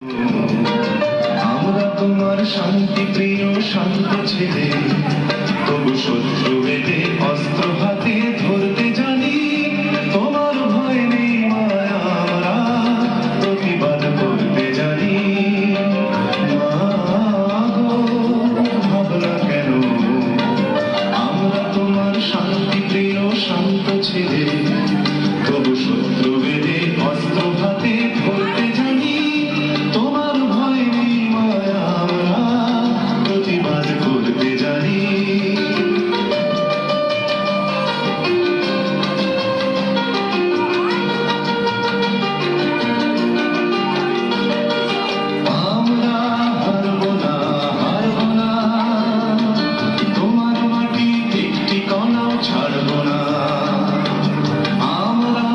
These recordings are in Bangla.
আমরা তোমার শান্তি প্রিয় শান্ত ছেলে, তবু শত্রু বেঁধে অস্ত্র হাতে ধরতে জানি। তোমার ভয় নেই মায়া, আমরা প্রতিবাদ করতে জানি। ভাবনা কেন, আমরা তোমার শান্তি প্রিয় শান্ত ছেলে, তবু শত্রু বেঁধে অস্ত্র হাতে ধরতে জানি। তোমার ভয় নেই মায়া, আমরা প্রতিবাদ করতে জানি। আমরা হারব না, হারব না, তোমার মাটিতে একটি কণাও ছাড়ব না। আমরা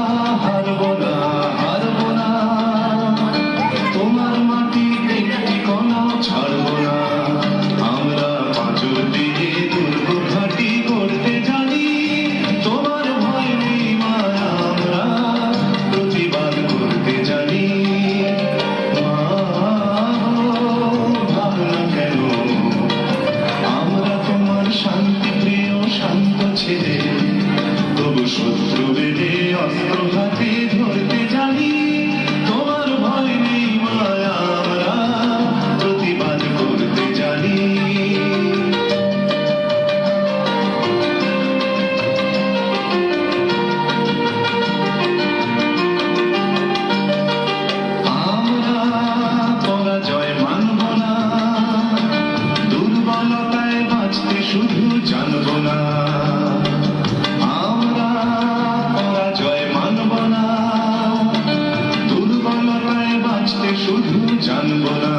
হারব না, হারব না, তোমার মাটিতে একটি কণাও ছাড়ব না। আমরা পাঁচর দিকে দুর্গ ঘাঁটি করতে জানি। তোমার ভয় নেই মায়া, আমরা প্রতিবাদ করতে জানি। ভাবনা কেন, আমরা তোমার শান্তি প্রিয় শান্ত ছেলে, তবু শত্রু বেঁধে অস্ত্র হাতে ধরতে জানি। তোমার ভয় নেই মায়া, আমরা প্রতিবাদ করতে জানি। আমরা পরাজয় মানব না, দুর্বলতায় বাঁচতে শুধু জানব না। আমরা পরাজয় মানব না, দুর্বলতায় বাঁচতে শুধু জানব না।